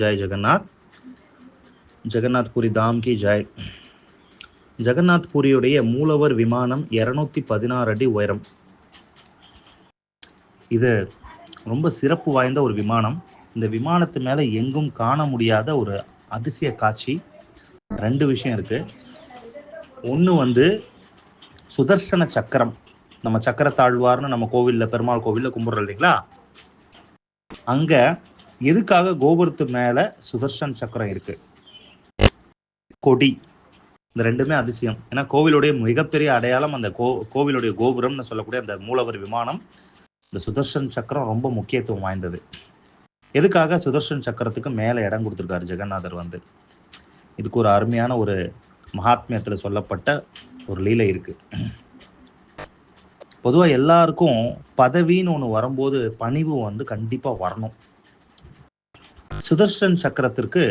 ஜெய் ஜெகநாத். ஜெகநாத் புரி தாம் கி ஜெய். ஜெகநாத் புரியுடைய மூலவர் விமானம் 216 அடி உயரம். இது ரொம்ப சிறப்பு வாய்ந்த ஒரு விமானம். இந்த விமானத்து மேல எங்கும் காண முடியாத ஒரு அதிசய காட்சி. 2 விஷயம் இருக்கு. ஒன்று சுதர்சன சக்கரம். நம்ம சக்கரத்தாழ்வார்னு நம்ம கோவிலில், பெருமாள் கோவிலில் கும்பிட்றோம் இல்லைங்களா? அங்கே எதுக்காக கோபுரத்து மேலே சுதர்சன் சக்கரம் இருக்கு? கொடி. இந்த 2மே அதிசயம். ஏன்னா கோவிலுடைய மிகப்பெரிய அடையாளம் அந்த கோவிலுடைய கோபுரம்னு சொல்லக்கூடிய அந்த மூலவர் விமானம். இந்த சுதர்சன் சக்கரம் ரொம்ப முக்கியத்துவம் வாய்ந்தது. எதுக்காக சுதர்சன் சக்கரத்துக்கு மேலே இடம் கொடுத்துருக்காரு ஜெகநாதர் இதுக்கு ஒரு அருமையான ஒரு மகாத்மியத்தில் சொல்லப்பட்ட ஒரு லீலை இருக்கு. பொதுவாக எல்லாருக்கும் பதவின்னு ஒன்று வரும்போது பணிவு கண்டிப்பாக வரணும். சுதர்சன் சக்கரத்திற்கு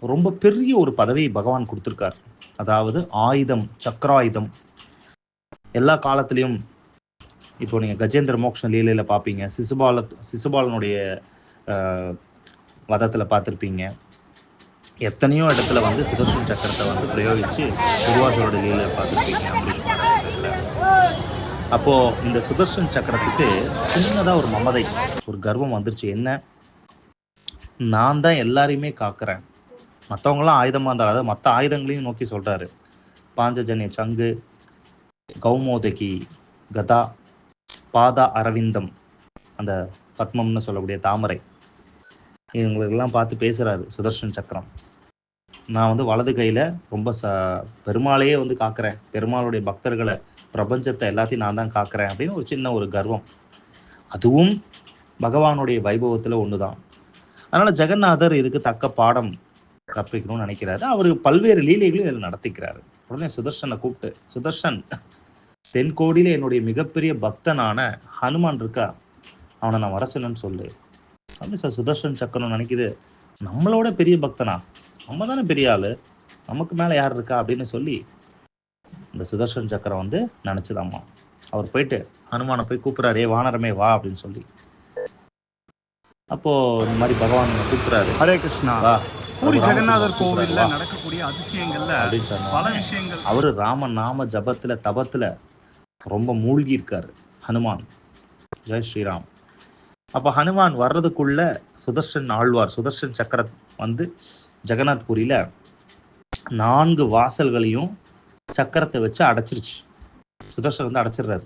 ரொம்ப பெரிய ஒரு பதவி பகவான் கொடுத்துருக்கார். அதாவது ஆயுதம், சக்கராயுதம். எல்லா காலத்திலையும் இப்போ நீங்கள் கஜேந்திர மோக்ஷ லீலையில் பார்ப்பீங்க, சிசுபாலனுடைய வதத்தில் பார்த்துருப்பீங்க. எத்தனையோ இடத்துல சுதர்சன் சக்கரத்தை பிரயோகித்து துர்வாசரோட லீலையில் பார்த்துருப்பீங்க. அப்போது இந்த சுதர்சன் சக்கரத்துக்கு சின்னதாக ஒரு மமதை, ஒரு கர்வம் வந்துருச்சு. என்ன, நான் தான் எல்லாரையுமே காக்கிறேன், மற்றவங்களாம் ஆயுதமாக இருந்தாலும், அதாவது மற்ற ஆயுதங்களையும் நோக்கி சொல்கிறாரு. பாஞ்சஜன்ய சங்கு, கௌமோதகி கதா, பாதா அரவிந்தம், அந்த பத்மம்னு சொல்லக்கூடிய தாமரை, இவங்களுக்கெல்லாம் பார்த்து பேசுகிறாரு சுதர்சன் சக்கரம். நான் வலது கையில் ரொம்ப பெருமாளையே காக்கிறேன், பெருமாளுடைய பக்தர்களை, பிரபஞ்சத்தை எல்லாத்தையும் நான் தான் காக்கிறேன் அப்படின்னு ஒரு சின்ன ஒரு கர்வம். அதுவும் பகவானுடைய வைபவத்தில் ஒன்று தான். அதனால் ஜெகநாதர் இதுக்கு தக்க பாடம் கற்பிக்கணும்னு நினைக்கிறாரு. அவர் பல்வேறு லீலைகளையும் இதில் நடத்திக்கிறாரு. உடனே சுதர்சனை கூப்பிட்டு, சுதர்சன், தென்கோடியில் என்னுடைய மிகப்பெரிய பக்தனான ஹனுமான் இருக்கா, அவனை நான் வர சொன்னேன்னு சொல்லு அப்படி சார். சுதர்சன் சக்கரம் நினைக்குது, நம்மளோட பெரிய பக்தனா, நம்ம தானே பெரிய ஆளு, நமக்கு மேலே யார் இருக்கா அப்படின்னு சொல்லி இந்த சுதர்சன் சக்கரம் நினைச்சதாம்மா. அவர் போயிட்டு ஹனுமானை போய் கூப்பிடுறாரு, வானரமே வா அப்படின்னு சொல்லி. அப்போ இந்த மாதிரி பகவான் கூப்பிடுறாரு, ஹரே கிருஷ்ணா, பூரி ஜெகநாதர் கோவில்ல நடக்கக்கூடிய அதிசயங்கள்ல அப்படின்னு சொன்னாங்க. அவரு ராம நாம ஜபத்துல, தபத்துல ரொம்ப மூழ்கி இருக்காரு ஹனுமான். ஜெய் ஸ்ரீராம். அப்ப ஹனுமான் வர்றதுக்குள்ள சுதர்சன் ஆழ்வார், சுதர்சன் சக்கரம் ஜெகநாத் புரியில 4 வாசல்களையும் சக்கரத்தை வச்சு அடைச்சிருச்சு. சுதர்சன் அடைச்சிடுறாரு.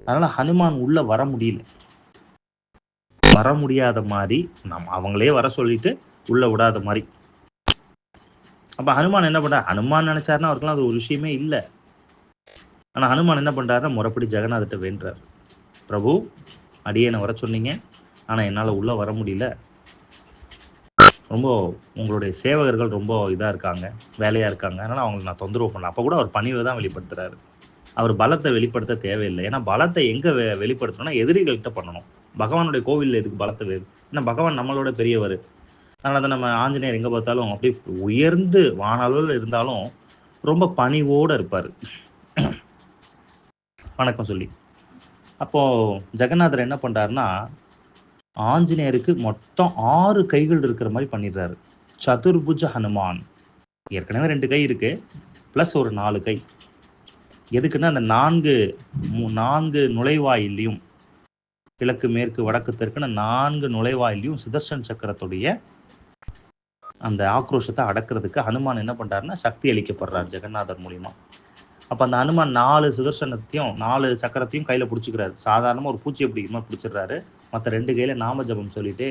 அதனால ஹனுமான் உள்ள வர முடியாத மாதிரி, அவங்களே வர சொல்லிட்டு உள்ள விடாத மாதிரி. அப்ப ஹனுமான் என்ன பண்றாரு? ஹனுமான் நினைச்சாருன்னா அவருக்குலாம் அது ஒரு விஷயமே இல்லை. ஆனா ஹனுமான் என்ன பண்றாருன்னா முறைப்படி ஜெகநாதர்கிட்ட வேண்டுறாரு, பிரபு, அடியேனை வர சொன்னீங்க, ஆனா என்னால உள்ள வர முடியல, ரொம்ப உங்களுடைய சேவகர்கள் ரொம்ப இதாக இருக்காங்க, வேலையாக இருக்காங்க, அதனால் அவங்களுக்கு நான் தொந்தரவு பண்ணல. அப்போ கூட அவர் பணிவை தான் வெளிப்படுத்துகிறாரு. அவர் பலத்தை வெளிப்படுத்த தேவையில்லை. ஏன்னா பலத்தை எங்கே வெளிப்படுத்தணும்னா எதிரிகள்கிட்ட பண்ணணும். பகவானுடைய கோவிலில் எதுக்கு பலத்தை ஏன்னா பகவான் நம்மளோட பெரியவர். அதனால தான் நம்ம ஆஞ்சநேயர் எங்கே பார்த்தாலும் அப்படியே உயர்ந்து வானளவில் இருந்தாலும் ரொம்ப பணிவோடு இருப்பார், வணக்கம் சொல்லி. அப்போது ஜெகநாதர் என்ன பண்ணுறாருன்னா, ஆஞ்சநேயருக்கு மொத்தம் 6 கைகள் இருக்கிற மாதிரி பண்ணிடுறாரு. சதுர்புஜ ஹனுமான். ஏற்கனவே 2 கை இருக்கு, பிளஸ் ஒரு 4 கை. எதுக்குன்னா அந்த 4 நுழைவாயிலையும், கிழக்கு மேற்கு வடக்கு தெற்குன்னு 4 நுழைவாயிலையும் சுதர்சன் சக்கரத்துடைய அந்த ஆக்ரோஷத்தை அடக்கிறதுக்கு ஹனுமான் என்ன பண்றாருன்னா சக்தி அளிக்கப்படுறார் ஜெகநாதர் மூலியமா. அப்போ அந்த ஹனுமான் 4 சுதர்சனத்தையும் 4 சக்கரத்தையும் கையில் பிடிச்சிக்கிறாரு. சாதாரணமாக ஒரு பூச்சியை பிடிக்கிற மாதிரி பிடிச்சிடுறாரு. மற்ற 2 கையில் நாம ஜபம் சொல்லிட்டு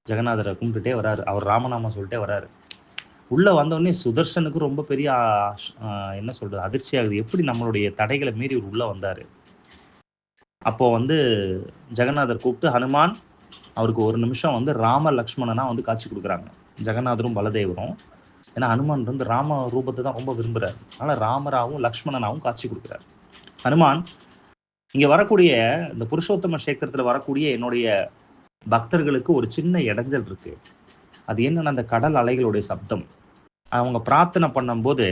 ஜெகநாதரை கும்பிட்டுட்டே வராரு. அவர் ராமநாமம் சொல்லிட்டே வராரு. உள்ளே வந்தோடனே சுதர்சனுக்கு ரொம்ப பெரிய என்ன சொல்கிறது, அதிர்ச்சி ஆகுது. எப்படி நம்மளுடைய தடைகளை மீறி ஒரு உள்ளே வந்தார். அப்போது ஜெகநாதர் கூப்பிட்டு ஹனுமான், அவருக்கு ஒரு நிமிஷம் ராம லக்ஷ்மணனா காட்சி கொடுக்குறாங்க. ஜெகநாதரும் பலதேவரும். ஏன்னா ஹனுமான் ராம ரூபத்தை தான் ரொம்ப விரும்புகிறார். அதனால் ராமராகவும் லக்ஷ்மணனாகவும் காட்சி கொடுக்குறார். ஹனுமான், இங்கே வரக்கூடிய இந்த புருஷோத்தம கஷேத்திரத்தில் வரக்கூடிய என்னுடைய பக்தர்களுக்கு ஒரு சின்ன இடைஞ்சல் இருக்கு. அது என்னன்னா அந்த கடல் அலைகளுடைய சப்தம். அவங்க பிரார்த்தனை பண்ணும்போது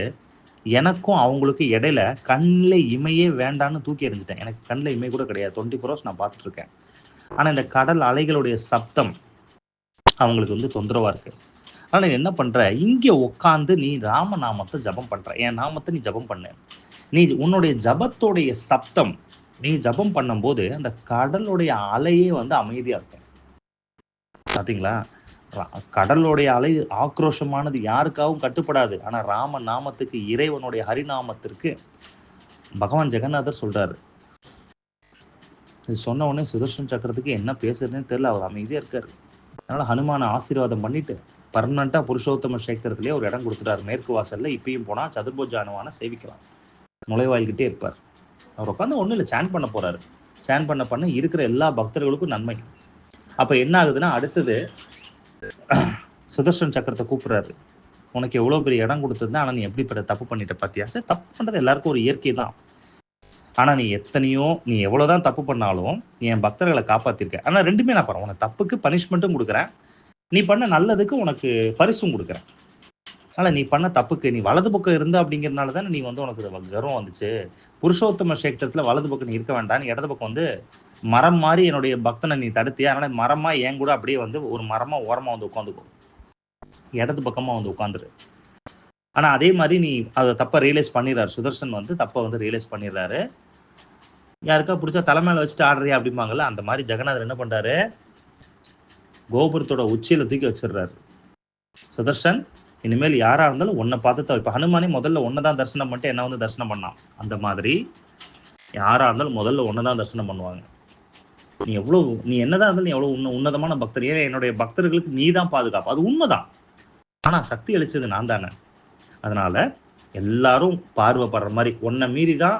எனக்கும் அவங்களுக்கு இடையில கண்ணில் இமையே வேண்டான்னு தூக்கி எறிஞ்சிட்டேன். எனக்கு கண்ணில் இமை கூட கிடையாது, 24 hours நான் பார்த்துட்டு இருக்கேன். ஆனால் இந்த கடல் அலைகளுடைய சப்தம் அவங்களுக்கு வந்து தொந்தரவா இருக்கு. ஆனா நீ என்ன பண்ற, இங்க உட்காந்து நீ ராமநாமத்தை ஜபம் பண்ற. என் நாமத்தை நீ ஜபம் பண்ணு. நீ உன்னுடைய ஜபத்தோடைய சப்தம் நீ ஜபம் பண்ணும்போது அந்த கடலுடைய அலையே வந்து அமைதியா இருக்கும். பாத்தீங்களா? கடலுடைய அலை ஆக்ரோஷமானது யாருக்காகவும் கட்டுப்படாது. ஆனா ராம நாமத்துக்கு, இறைவனுடைய ஹரிநாமத்திற்கு பகவான் ஜெகநாதர் சொல்றாரு. இது சொன்ன உடனே சுதர்ஷன் சக்கரத்துக்கு என்ன பேசுறதுன்னு தெரியல. அவர் அமைதியா இருக்காரு. அதனால ஹனுமான ஆசீர்வாதம் பண்ணிட்டு பர்மனண்டா புருஷோத்தம கஷேத்திரத்திலே ஒரு இடம் கொடுத்துட்டாரு. மேற்கு வாசல்ல இப்பயும் போனா சதுர்புஜ ஹனுமான சேவிக்கலாம். நுழைவாயில்கிட்டே இருப்பார். அவர் உட்காந்து ஒன்றும் இல்லை, சேன் பண்ண போறாரு. சேன் பண்ண இருக்கிற எல்லா பக்தர்களுக்கும் நன்மை. அப்ப என்ன ஆகுதுன்னா, அடுத்தது சுதர்ஷன் சக்கரத்தை கூப்பிடுறாரு. உனக்கு எவ்வளவு பெரிய இடம் கொடுத்துருந்தா, ஆனா நீ எப்படிப்பட்ட தப்பு பண்ணிட்ட பாத்தியா? சரி, தப்பு பண்றது எல்லாருக்கும் ஒரு இயற்கை தான். ஆனா நீ எவ்வளவுதான் தப்பு பண்ணாலும் என் பக்தர்களை காப்பாத்திருக்க. ஆனா ரெண்டுமே நான் பாரு, உனக்கு தப்புக்கு பனிஷ்மெண்ட்டும் கொடுக்குறேன், நீ பண்ண நல்லதுக்கு உனக்கு பரிசும் கொடுக்குறேன். அதனால நீ பண்ண தப்புக்கு நீ வலது பக்கம் இருந்த அப்படிங்கிறதுனால தானே நீ வந்து உனக்கு கர்வம் வந்துச்சு. புருஷோத்தம கஷேத்திரத்துல வலது பக்கம் நீ இருக்க வேண்டாம், நீ இடது பக்கம் வந்து மரம் மாதிரி என்னுடைய பக்தனை நீ தடுத்தியா, அதனால மரமா என் கூட அப்படியே வந்து ஒரு மரமா ஓரமா வந்து உட்காந்துக்கோ, இடது பக்கமா வந்து உட்காந்துரு. ஆனா அதே மாதிரி நீ அதை தப்ப ரியலைஸ் பண்ணிடுறாரு. சுதர்சன் வந்து தப்ப வந்து ரியலைஸ் பண்ணிடுறாரு. யாருக்கா பிடிச்சா தலைமையில வச்சுட்டு ஆடுறியா அப்படிம்பாங்கல்ல, அந்த மாதிரி ஜெகநாதர் என்ன பண்றாரு, கோபுரத்தோட உச்சியில தூக்கி வச்சிடுறாரு. சுதர்சன், இனிமேல் யாரா இருந்தாலும் உன்னை பார்த்து, இப்ப ஹனுமானே முதல்ல ஒன்னதான் தரிசனம் பண்ணிட்டு என்ன வந்து தரிசனம் பண்ணான். அந்த மாதிரி யாரா இருந்தாலும் முதல்ல ஒன்னதான் தரிசனம் பண்ணுவாங்க. நீ என்னதான் இருந்தாலும் நீ எவ்வளவு உன்னதமான பக்தர், ஏன் என்னுடைய பக்தர்களுக்கு நீ தான் பாதுகாப்பு, அது உண்மைதான். ஆனா சக்தி அளிச்சது நான் தானே. அதனால எல்லாரும் பார்வைப்படுற மாதிரி உன்னை மீறிதான்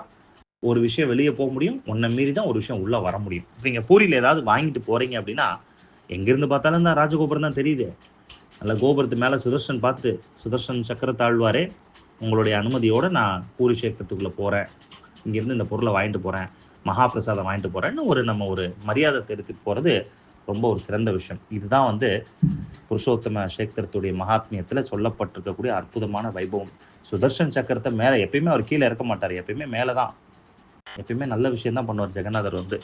ஒரு விஷயம் வெளியே போக முடியும், உன்னை மீறிதான் ஒரு விஷயம் உள்ள வர முடியும். இப்ப நீங்க பூரியில ஏதாவது வாங்கிட்டு போறீங்க அப்படின்னா, எங்கிருந்து பார்த்தாலும் தான் ராஜகோபுரம் தான் தெரியுது. நல்ல கோபுரத்து மேல சுதர்ஷன் பார்த்து, சுதர்ஷன் சக்கரத்தாழ்வாரே, உங்களுடைய அனுமதியோட நான் பூரி கஷேத்திரத்துக்குள்ள போறேன், இங்கிருந்து இந்த பொருளை வாங்கிட்டு போறேன், மகாபிரசாதம் வாங்கிட்டு போறேன்னு நம்ம ஒரு மரியாதை தெரிவித்து போறது ரொம்ப ஒரு சிறந்த விஷயம். இதுதான் வந்து புருஷோத்தம கஷேத்திரத்துடைய மகாத்மியத்துல சொல்லப்பட்டிருக்கக்கூடிய அற்புதமான வைபவம். சுதர்ஷன் சக்கரத்தை மேல எப்பயுமே அவர் கீழே இறக்க மாட்டார், எப்பயுமே மேலதான், எப்பயுமே நல்ல விஷயம் தான் பண்ணுவார் ஜெகநாதர் வந்து.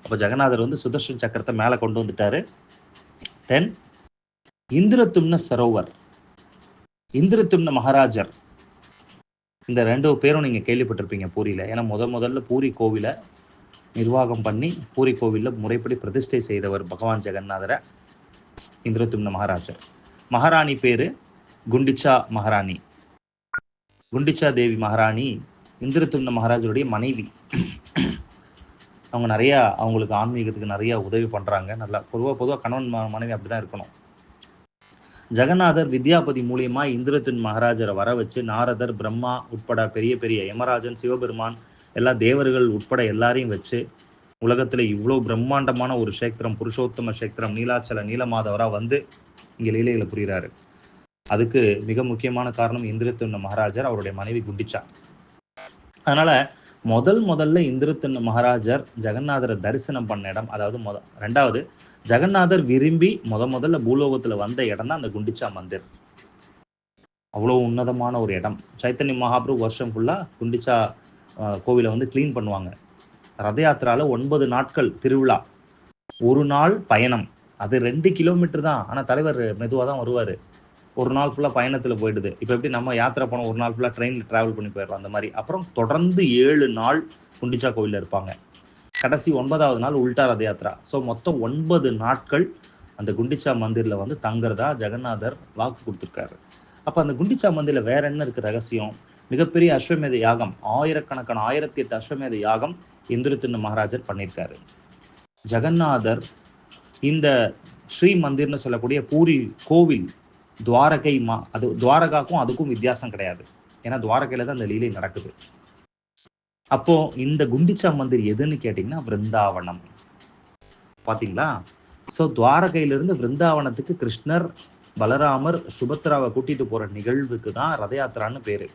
அப்ப ஜெகநாதர் வந்து சுதர்ஷன் சக்கரத்தை மேல கொண்டு வந்துட்டாரு. தென் இந்திரதும்ன சரோவர், இந்திரதும்ன மகாராஜர், இந்த 2 பேரும் நீங்க கேள்விப்பட்டிருப்பீங்க பூரியில. ஏன்னா முதல்ல பூரி கோவில நிர்வாகம் பண்ணி பூரி கோவில்ல முறைப்படி பிரதிஷ்டை செய்தவர் பகவான் ஜெகநாதரை இந்திரதும்ன மகாராஜர். மகாராணி பேரு குண்டிச்சா மகாராணி. குண்டிச்சா தேவி மகாராணி இந்திரதும்ன மகாராஜருடைய மனைவி. அவங்க நிறைய அவங்களுக்கு ஆன்மீகத்துக்கு நிறைய உதவி பண்றாங்க. நல்லா பொதுவாக கணவன் மனைவி அப்படிதான் இருக்கணும். ஜெகநாதர் வித்யாபதி மூலியமா இந்திரதும்ன மகாராஜரை வர வச்சு நாரதர், பிரம்மா உட்பட பெரிய பெரிய யமராஜன், சிவபெருமான், எல்லா தேவர்கள் உட்பட எல்லாரையும் வச்சு உலகத்துல இவ்வளவு பிரம்மாண்டமான ஒரு கஷேத்திரம், புருஷோத்தம கஷேத்திரம், நீலாச்சல நீலமாதவரா வந்து இங்க லீலைகளை புரிகிறாரு. அதுக்கு மிக முக்கியமான காரணம் இந்திரதும்ன மகாராஜர், அவருடைய மனைவி குண்டிச்சா. அதனால முதல்ல இந்திரதும்ன மகாராஜர் ஜெகநாதரை தரிசனம் பண்ண இடம், அதாவது ரெண்டாவது ஜெகநாதர் விரும்பி முதல்ல பூலோகத்துல வந்த இடம் தான் அந்த குண்டிச்சா மந்திர். அவ்வளவு உன்னதமான ஒரு இடம். சைத்தன்ய மகாபிரபு வருஷம் ஃபுல்லா குண்டிச்சா கோவிலை வந்து கிளீன் பண்ணுவாங்க. ரத யாத்திரால 9 நாட்கள் திருவிழா, ஒரு நாள் பயணம், அது 2 கிலோமீட்டர் தான். ஆனா தலைவர் மெதுவாக தான் வருவாரு. ஒரு நாள் ஃபுல்லா பயணத்துல போயிடுது. இப்ப எப்படி நம்ம யாத்திரை போனோம், ஒரு நாள் ஃபுல்லா ட்ரெயின்ல டிராவல் பண்ணி போயிடலாம், அந்த மாதிரி. அப்புறம் தொடர்ந்து 7 நாள் குண்டிச்சா கோவில்ல இருப்பாங்க. கடைசி 9வது நாள் உல்டா ரத யாத்திரா. ஸோ மொத்தம் 9 நாட்கள் அந்த குண்டிச்சா மந்திரில் வந்து தங்குறதா ஜெகநாதர் வாக்கு கொடுத்துருக்காரு. அப்ப அந்த குண்டிச்சா மந்திரில வேற என்ன இருக்கு ரகசியம்? மிகப்பெரிய அஸ்வமேத யாகம், ஆயிரக்கணக்கான 1008 அஸ்வமேத யாகம் இந்திரதும்ன மகாராஜர் பண்ணியிருக்காரு. ஜெகநாதர் இந்த ஸ்ரீ மந்திர்னு சொல்லக்கூடிய பூரி கோவில் துவாரகை அது துவாரகாக்கும் அதுக்கும் வித்தியாசம் கிடையாது. ஏன்னா துவாரகையில தான் அந்த லீலை நடக்குது. அப்போ இந்த குண்டிச்சா மந்திர் எதுன்னு கேட்டீங்கன்னா விருந்தாவனம். பாத்தீங்களா? சோ துவாரகையிலிருந்து விருந்தாவனத்துக்கு கிருஷ்ணர், பலராமர், சுபத்ராவை கூட்டிட்டு போற நிகழ்வுக்கு தான் ரத யாத்திரான்னு பேரு.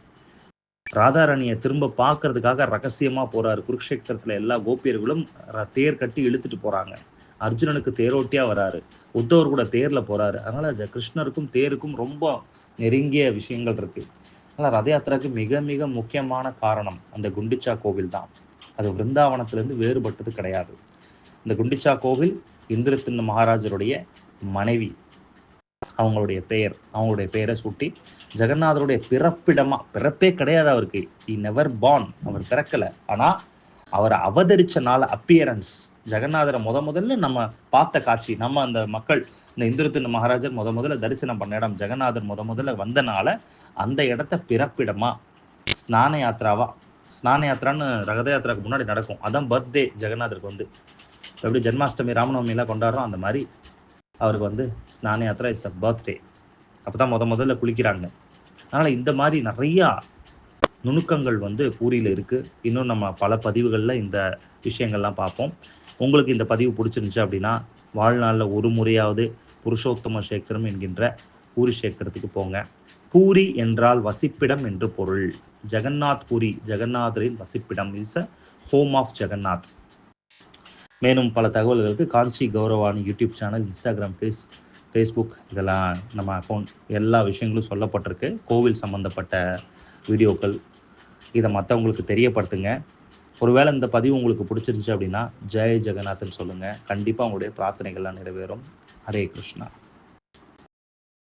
ராதாராணியை திரும்ப பார்க்கறதுக்காக ரகசியமா போறாரு. குருக்ஷேத்திரத்துல எல்லா கோபியர்களும் தேர் கட்டி இழுத்துட்டு போறாங்க. அர்ஜுனனுக்கு தேரோட்டியா வராரு. உத்தவர் கூட தேர்ல போறாரு. அதனால கிருஷ்ணருக்கும் தேருக்கும் ரொம்ப நெருங்கிய விஷயங்கள் இருக்கு. அதனால ரத யாத்திராக்கு மிக மிக முக்கியமான காரணம் அந்த குண்டிச்சா கோவில் தான். அது விருந்தாவனத்திலிருந்து வேறுபட்டது கிடையாது. இந்த குண்டிச்சா கோவில் இந்திரதும்ன மகாராஜருடைய மனைவி அவங்களுடைய பெயரை சூட்டி ஜெகநாதருடைய பிறப்பே கிடையாது அவருக்கு. he never born, அவர் பிறக்கலை. ஆனால் அவர் அவதரித்த நாள் அப்பியரன்ஸ், ஜெகநாதரை முதல்ல நம்ம பார்த்த காட்சி, நம்ம அந்த மக்கள் இந்த இந்திரத்துன் மகாராஜர் முதல்ல தரிசனம் பண்ண இடம், ஜெகநாதர் முதல்ல வந்தனால அந்த இடத்த பிறப்பிடமா ஸ்நான யாத்திரான்னு ரத யாத்திராவுக்கு முன்னாடி நடக்கும். அதான் பர்த்டே ஜெகநாதருக்கு வந்து எப்படி ஜென்மாஷ்டமி ராமநவமிலாம் கொண்டாடுறோம், அந்த மாதிரி அவருக்கு ஸ்நான யாத்திரா இஸ் அ பர்த்டே. அப்போ தான் முதல்ல குளிக்கிறாங்க. அதனால் இந்த மாதிரி நிறையா நுணுக்கங்கள் பூரியில் இருக்குது. இன்னும் நம்ம பல பதிவுகளில் இந்த விஷயங்கள்லாம் பார்ப்போம். உங்களுக்கு இந்த பதிவு பிடிச்சிருந்துச்சு அப்படின்னா வாழ்நாளில் ஒரு முறையாவது புருஷோத்தம சேத்திரம் என்கின்ற பூரி சேத்திரத்துக்கு போங்க. பூரி என்றால் வசிப்பிடம் என்று பொருள். ஜெகநாத் பூரி, ஜெகநாதரின் வசிப்பிடம், is a home of Jagannath. மேலும் பல தகவல்களுக்கு Kanchi Gauravani YouTube channel, Instagram page, Facebook, இதெல்லாம் நம்ம அக்கௌண்ட், எல்லா விஷயங்களும் சொல்லப்பட்டிருக்கு. கோவில் சம்மந்தப்பட்ட வீடியோக்கள், இதை மற்றவங்களுக்கு தெரியப்படுத்துங்க. ஒருவேளை இந்த பதிவு உங்களுக்கு பிடிச்சிருந்துச்சு அப்படின்னா ஜெய் ஜெகநாத்ன்னு சொல்லுங்கள். கண்டிப்பாக உங்களுடைய பிரார்த்தனைகள்லாம் நிறைவேறும். ஹரே கிருஷ்ணா.